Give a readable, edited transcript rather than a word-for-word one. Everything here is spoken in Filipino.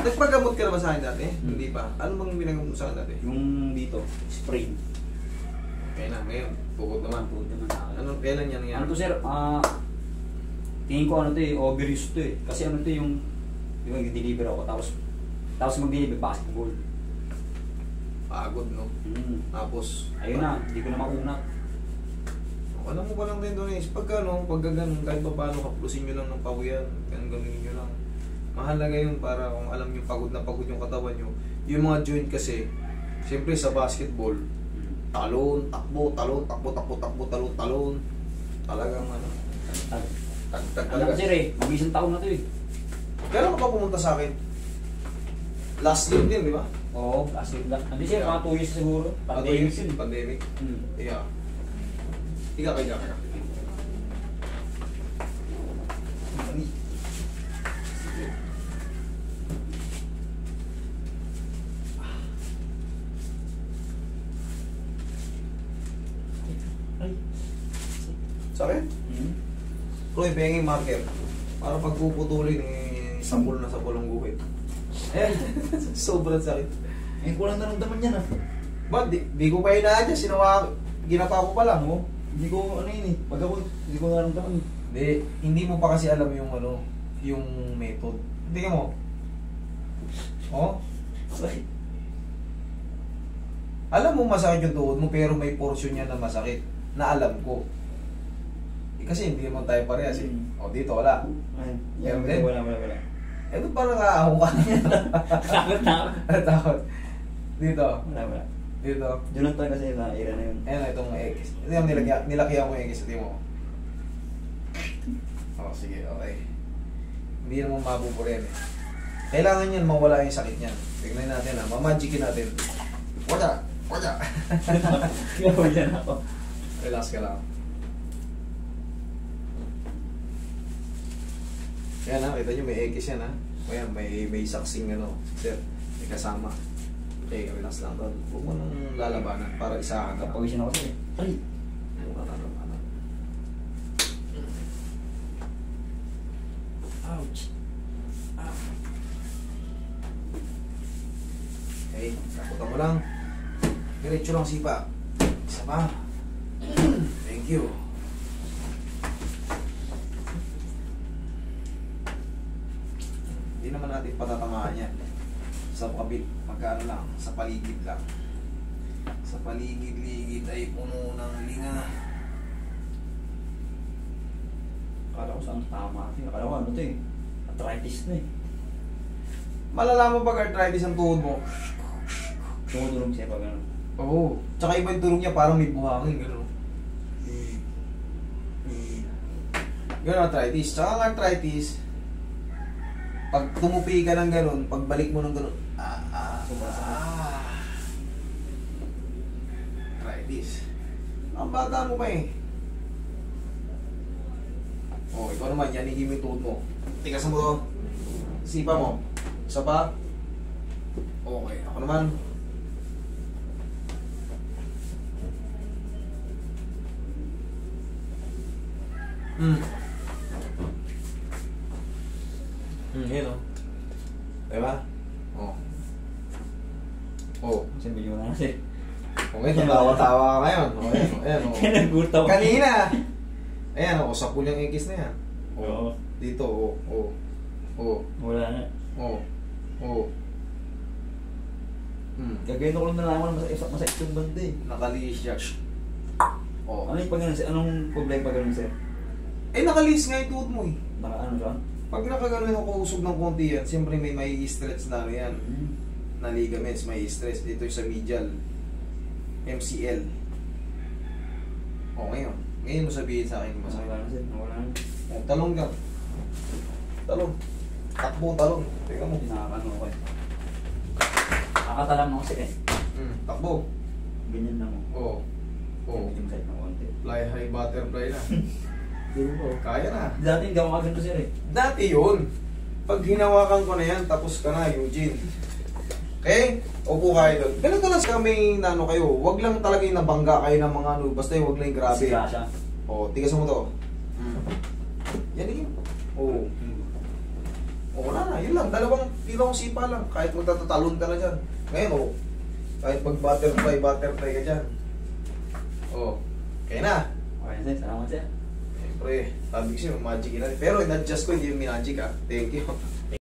Nagpagamot ka na ba sa akin dati? Hindi pa. Ano bang binagamot mo sa akin dati? Yung dito, sprain. Kaya na, ngayon. Bukod naman. Bukod naman. Ano, kailan yan nangyari? Ano to sir? Tingin ko ano to eh, overuse to eh. Kasi ano to yung mag-deliver ako, tapos mag-deliver basketball. Pagod, no? Tapos, ayun na, hindi ko na maunat. alam mo pa lang din doon pagka ganun, kahit pa paano, kaplusin nyo lang ng pawiyan, ganun nyo lang. Mahalaga yun para kung alam nyo pagod na pagod yung katawan nyo. Yung mga joint kasi, siyempre sa basketball, talon, takbo, talon, talon. Talagang ano, tagtag Alam talaga. sir eh, mag-isang taon na to eh. Kailan ka pa pumunta sa akin? Last year din, di ba? Oo, last year lang. Hindi sir, mga 2 years siguro. Pandemic yun. Pandemic. Yeah. Higa. Mani. Ay. Sakit? Roy, penging marker. Para pag puputulin, sabol na sabol ang guhit. Eh, sobrang sakit. Eh, kulang naramdaman yan ah. Ba't? Di ko pa inaadya, ginapa ko pa lang, oh. Hindi ko ano yun eh. Pag ako, hindi ko naramdaman. Hindi mo pa kasi alam yung yung method. Tingnan mo. Oh? Sakit. Alam mo masakit yung tuhod mo, pero may portion niya na masakit. Na alam ko. Kasi hindi naman tayo parehas eh. O, dito wala. Ayun. Wala. Ito parang naaahong ka. Takot na ako. Takot. Dito. Wala. Dito. Doon lang tayo kasi na-ira na yun. Ayan, itong X. Ito yung nilakihan ko yung X. Ito mo. O, sige, okay. Hindi naman mabuburin eh. Kailangan yan mawala yung sakit niyan. Tignan natin ha. Mamagicin natin. Wala. Gawin yan ako. Relax ka lang. Yan ha, kita nyo may X yan ha. Ayan, may saksing ano. Sir, may kasama. Okay, relax lang doon. Huwag mo nang lalabanan para isahan ka. Kapawisin ako sir. Ay! Ouch! Okay, kaputan mo lang. Diretso lang sipa. Isa pa. Thank you. Hindi naman natin patatamaan yan. Sa kabit, magkano lang, sa paligid lang. Sa paligid-ligid ay puno ng linga. Akala ko saan tama. Akala ko ano to eh. Arthritis na eh. Malalaman pag arthritis ang tuhod mo. Tumutulong siya pag ano. Oo. Tsaka iba yung tulog niya, parang may buhangin, gano'n. Gano'n arthritis. Tsaka ang arthritis, pag tumupi ka ng gano'n, pagbalik mo ng gano'n, arthritis. Ang bata mo pa eh. Oh, ikaw naman, yan yung tuhod mo. Tikasan mo to. Sipa mo. Isa pa. Okay, ako naman. Yan o. Diba? Oh. Oh. Kasi video na kasi. Okay, tumawa-tawa ka ngayon. O, ayan o. Nagurta ko. Kanina! Ayan o, sapul yung X na yan. Oo. Dito, o. O. Wala na. O. O. Gagawin ko lang nalaman na masakit yung banda eh. Nakalihis siya. O. Ano yung pag sir? Anong problema pag ganun sir? Eh, nakalihis nga yung tuhod mo eh. Naka ano siya? Pag nakagano'n ako usog ng konti yan, siyempre may stretch na ano yan. Na ligaments, may stress dito sa medial. MCL. O, ngayon. Ngayon mo sabihin sa akin, masakit. Wala na sir. Wala na. O, talong ka. Talong. Takbo, talong. Teka mo. Nakakano ko eh. Nakatalam ako sir eh. Takbo. Ganyan lang mo. Oo. Oo. Yung side ng konti. Fly high butterfly na. Duro ko. Kaya na. Dati hindi ako maganda sir eh. Dati yun. Pag hinawakan ko na yan, tapos ka na, Eugene. Okay? Opo kayo doon. Ganun lang sa may nano kayo. Huwag lang talaga yung nabangga kayo ng mga ano. Basta yung huwag lang yung grabe. Sira siya. O, tigas mo to. Yan yun. Oo. O wala na, yun lang. Dalawang sipa lang. Kahit magtatatalon ka na dyan. Ngayon, o. Kahit mag-butterfly ka dyan. O. Kaya na. Okay, sir. Salamat, sir. Siyempre, sabi ko siya, magic na. Pero in-adjust ko, hindi yung magic, ha. Thank you.